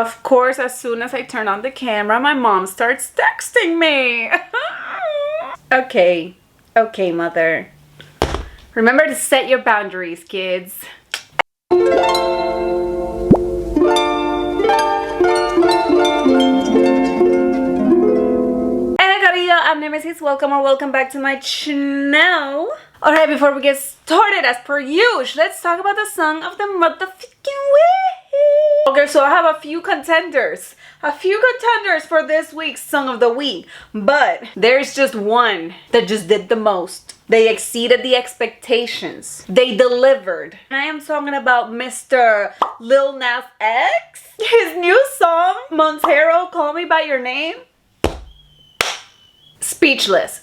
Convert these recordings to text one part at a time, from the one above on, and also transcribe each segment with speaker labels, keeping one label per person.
Speaker 1: Of course, as soon as I turn on the camera, my mom starts texting me. Okay, mother. Remember to set your boundaries, kids. I'm Nemesis. Welcome back to my channel. Alright, before we get started, as per usual, let's talk about the song of the motherfucking week. Okay, so I have a few contenders for this week's song of the week, but there's just one that just did the most. They exceeded the expectations. They delivered. I am talking about Mr. Lil Nas X. His new song, Montero, Call Me By Your Name. Speechless.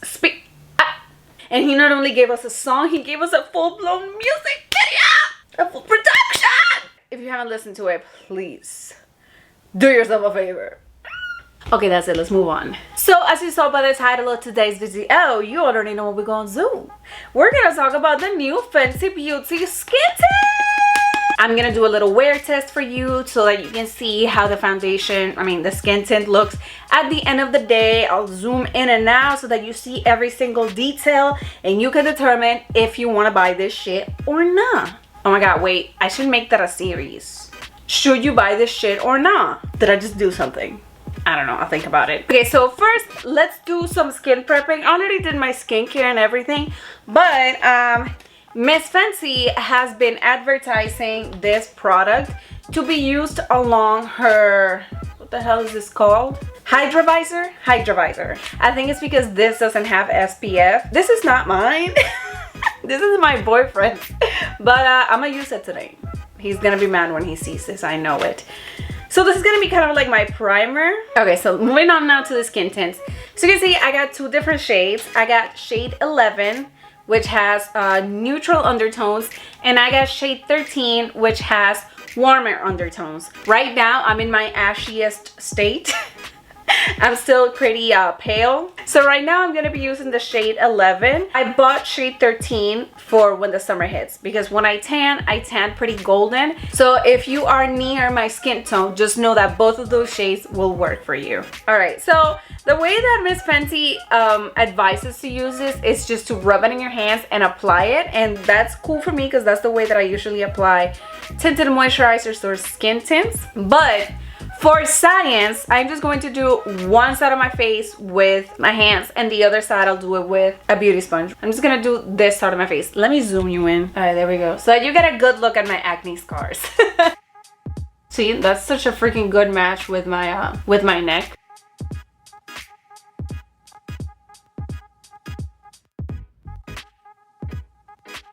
Speaker 1: And he not only gave us a song, he gave us a full-blown music video, a full production. If you haven't listened to it, please do yourself a favor. Okay, that's it. Let's move on. So, as you saw by the title of today's video, you already know what we're gonna do. We're gonna talk about the new Fenty Beauty Skin Tint. I'm gonna do a little wear test for you so that you can see how the the skin tint looks at the end of the day. I'll zoom in and out so that you see every single detail and you can determine if you want to buy this shit or not. Oh my god, wait, I should make that a series. Should you buy this shit or not? Did I just do something? I don't know, I'll think about it. Okay, so first, let's do some skin prepping. I already did my skincare and everything, but Miss Fenty has been advertising this product to be used along her, what the hell is this called? Hydra Visor. I think it's because this doesn't have SPF. This is not mine. This is my boyfriend. But I'm gonna use it today. He's gonna be mad when he sees this, I know it. So this is gonna be kind of like my primer. Okay, so moving on now to the skin tints. So you can see I got two different shades. I got shade 11, which has neutral undertones, and I got shade 13, which has warmer undertones. Right now, I'm in my ashiest state. I'm still pretty pale. So right now, I'm gonna be using the shade 11. I bought shade 13 for when the summer hits, because when I tan pretty golden. So if you are near my skin tone, just know that both of those shades will work for you. All right, so the way that Miss Fenty advises to use this is just to rub it in your hands and apply it. And that's cool for me because that's the way that I usually apply tinted moisturizers or skin tints. But for science, I'm just going to do one side of my face with my hands and the other side I'll do it with a beauty sponge. I'm just gonna do this side of my face. Let me zoom you in. All right, there we go. So that you get a good look at my acne scars. See, that's such a freaking good match with my neck.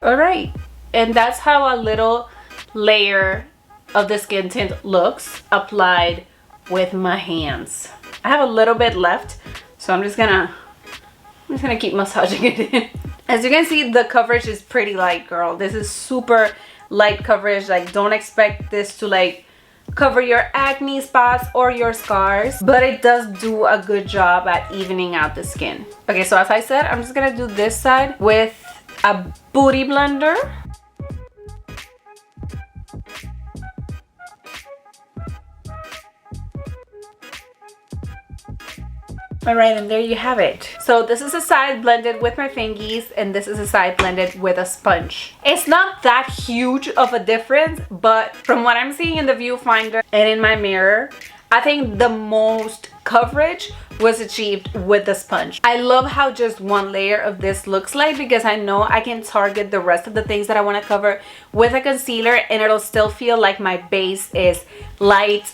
Speaker 1: All right, and that's how a little layer of the skin tint looks applied with my hands. I have a little bit left, so I'm just gonna keep massaging it in. As you can see, the coverage is pretty light, girl. This is super light coverage. Like, don't expect this to like cover your acne spots or your scars, but it does do a good job at evening out the skin. Okay, so as I said, I'm just gonna do this side with a booty blender. All right, and there you have it. So this is a side blended with my fingies, and this is a side blended with a sponge. It's not that huge of a difference, but from what I'm seeing in the viewfinder and in my mirror, I think the most coverage was achieved with the sponge. I love how just one layer of this looks like, because I know I can target the rest of the things that I want to cover with a concealer and it'll still feel like my base is light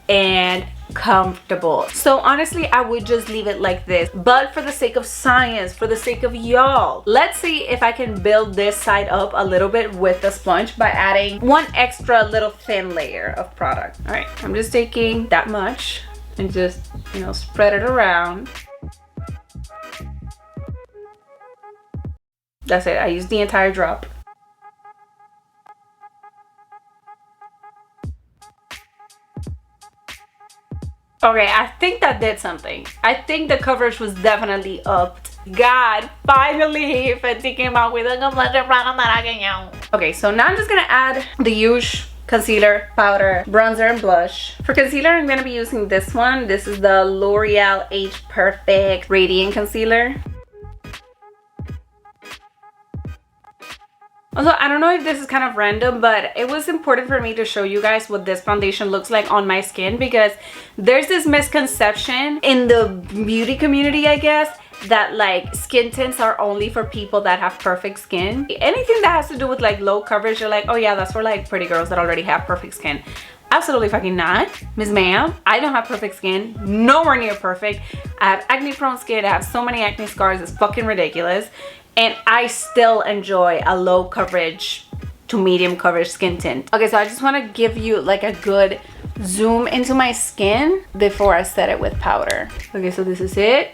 Speaker 1: and comfortable. So honestly, I would just leave it like this, but for the sake of science, for the sake of y'all, let's see if I can build this side up a little bit with the sponge by adding one extra little thin layer of product. All right, I'm just taking that much and just, you know, spread it around. That's it. I used the entire drop. Okay, I think that did something. I think the coverage was definitely upped. God, finally Fenty came out with a complexion product that I can use. Okay, so now I'm just gonna add the huge concealer, powder, bronzer, and blush. For concealer, I'm going to be using this one. This is the L'Oreal Age Perfect Radiant Concealer. Also, I don't know if this is kind of random, but it was important for me to show you guys what this foundation looks like on my skin, because there's this misconception in the beauty community, I guess, that like skin tints are only for people that have perfect skin. Anything that has to do with like low coverage, you're like, oh yeah, that's for like pretty girls that already have perfect skin. Absolutely fucking not. Miss Ma'am, I don't have perfect skin, nowhere near perfect. I have acne prone skin, I have so many acne scars, it's fucking ridiculous. And I still enjoy a low coverage to medium coverage skin tint. Okay, so I just want to give you like a good zoom into my skin before I set it with powder. Okay, so this is it.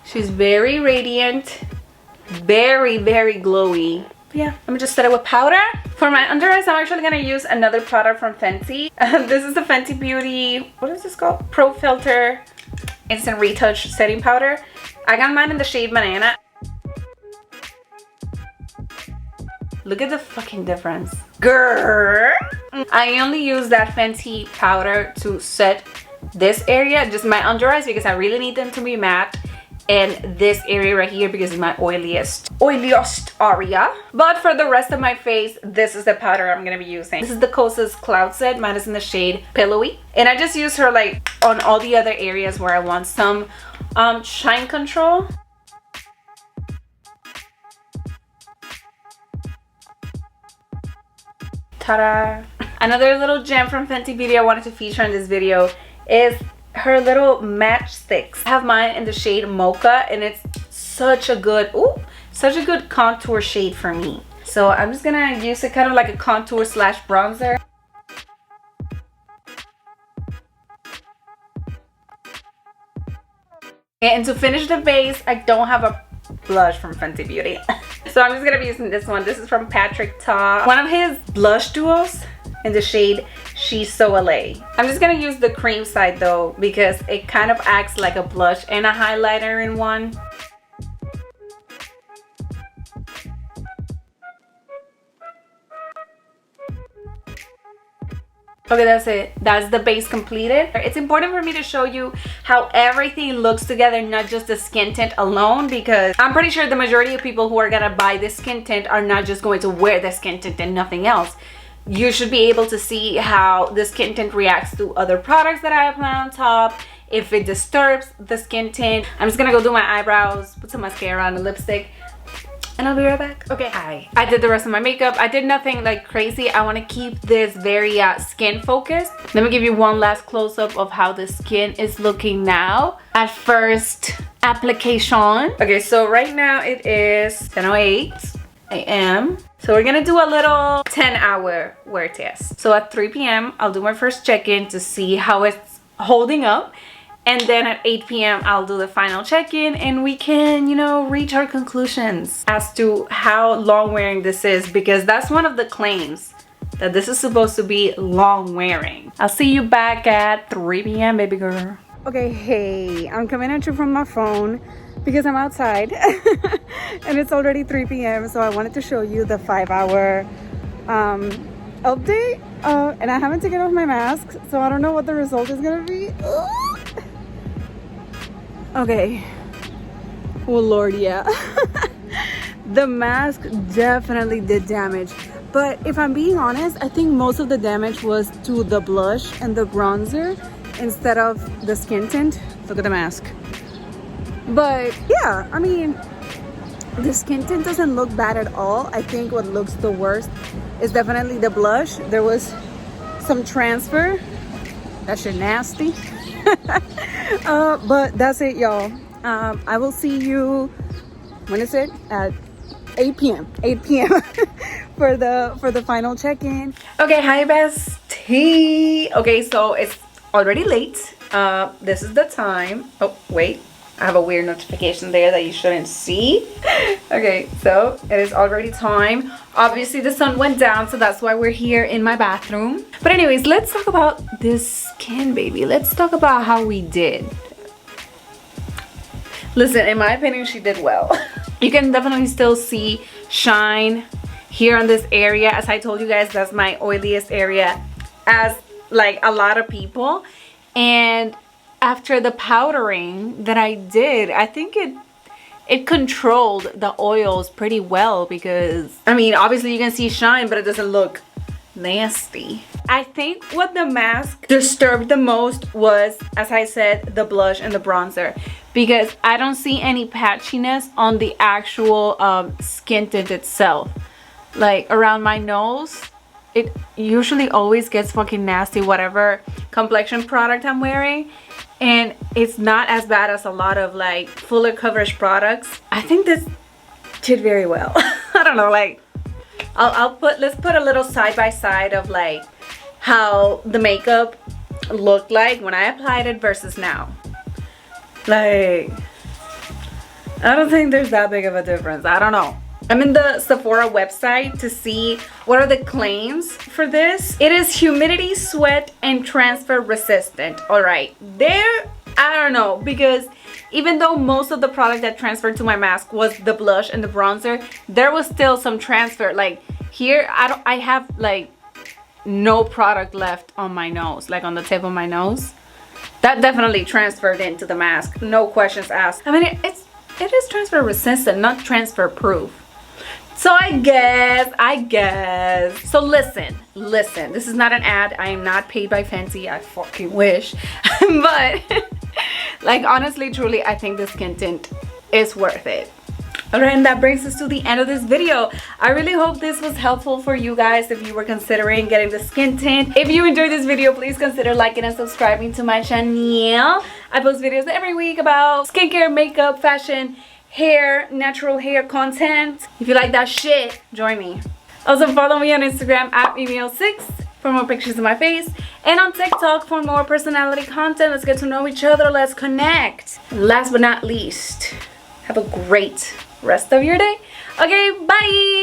Speaker 1: She's very radiant, very, very glowy. Yeah, let me just set it with powder. For my under eyes, I'm actually gonna use another product from Fenty. This is the Fenty Beauty, what is this called? Pro Filter Instant Retouch Setting Powder. I got mine in the shade Banana. Look at the fucking difference. Grrr. I only use that Fenty powder to set this area, just my under eyes, because I really need them to be matte, and this area right here because it's my oiliest area. But for the rest of my face, this is the powder I'm gonna be using. This is the Kosas Cloud Set. Mine is in the shade Pillowy, and I just use her like on all the other areas where I want some shine control. Ta-da! Another little gem from Fenty Beauty I wanted to feature in this video is her little matchsticks. I have mine in the shade Mocha, and it's such a good contour shade for me. So I'm just gonna use it kind of like a contour slash bronzer. And to finish the base, I don't have a blush from Fenty Beauty. So I'm just gonna be using this one. This is from Patrick Ta, one of his blush duos in the shade She's So LA. I'm just gonna use the cream side though, because it kind of acts like a blush and a highlighter in one. Okay, that's it. That's the base completed. It's important for me to show you how everything looks together, not just the skin tint alone, because I'm pretty sure the majority of people who are gonna buy this skin tint are not just going to wear the skin tint and nothing else. You should be able to see how the skin tint reacts to other products that I apply on top, if it disturbs the skin tint. I'm just gonna go do my eyebrows, put some mascara on, a lipstick, and I'll be right back. Okay, hi. I did the rest of my makeup. I did nothing like crazy. I want to keep this very skin focused. Let me give you one last close-up of how the skin is looking now. At first application. Okay, so right now it is 10:08 a.m. So we're gonna do a little 10-hour wear test. So at 3 p.m. I'll do my first check-in to see how it's holding up. And then at 8 p.m. I'll do the final check-in, and we can, you know, reach our conclusions as to how long wearing this is, because that's one of the claims, that this is supposed to be long wearing. I'll see you back at 3 p.m. baby girl. Okay, hey, I'm coming at you from my phone because I'm outside and it's already 3 p.m. So I wanted to show you the 5-hour update, and I haven't taken off my mask, so I don't know what the result is gonna be. Okay, oh Lord, yeah. The mask definitely did damage, but if I'm being honest, I think most of the damage was to the blush and the bronzer instead of the skin tint. Look at the mask. But yeah, I mean, the skin tint doesn't look bad at all. I think what looks the worst is definitely the blush. There was some transfer. That shit nasty. But that's it, y'all. I will see you, when is it? At 8 p.m. 8 p.m. for the final check-in. Okay, hi bestie. Okay, so it's already late. This is the time. Oh wait, I have a weird notification there that you shouldn't see. Okay, so it is already time. Obviously the sun went down, so that's why we're here in my bathroom. But anyways, let's talk about this skin, baby. Let's talk about how we did. Listen, in my opinion, she did well. You can definitely still see shine here in this area. As I told you guys, that's my oiliest area, as like a lot of people. And after the powdering that I did, I think it controlled the oils pretty well, because I mean, obviously you can see shine, but it doesn't look nasty. I think what the mask disturbed the most was, as I said, the blush and the bronzer, because I don't see any patchiness on the actual skin tint itself. Like around my nose, it usually always gets fucking nasty, whatever complexion product I'm wearing, and it's not as bad as a lot of like fuller coverage products. I think this did very well. I don't know, like let's put a little side by side of like how the makeup looked like when I applied it versus now. Like, I don't think there's that big of a difference. I don't know. I'm in the Sephora website to see what are the claims for this. It is humidity, sweat, and transfer resistant. All right, there, I don't know, because even though most of the product that transferred to my mask was the blush and the bronzer, there was still some transfer. Like here, I have like no product left on my nose, like on the tip of my nose. That definitely transferred into the mask, no questions asked. I mean, it is transfer resistant, not transfer proof. So I guess. So listen, this is not an ad. I am not paid by Fenty. I fucking wish. But like, honestly, truly, I think the skin tint is worth it. Alright, and that brings us to the end of this video. I really hope this was helpful for you guys if you were considering getting the skin tint. If you enjoyed this video, please consider liking and subscribing to my channel. I post videos every week about skincare, makeup, fashion, hair, natural hair content. If you like that shit, join me. Also follow me on Instagram at Mimeo6 for more pictures of my face, and on TikTok for more personality content. Let's get to know each other, let's connect. And last but not least, have a great rest of your day. Okay, bye.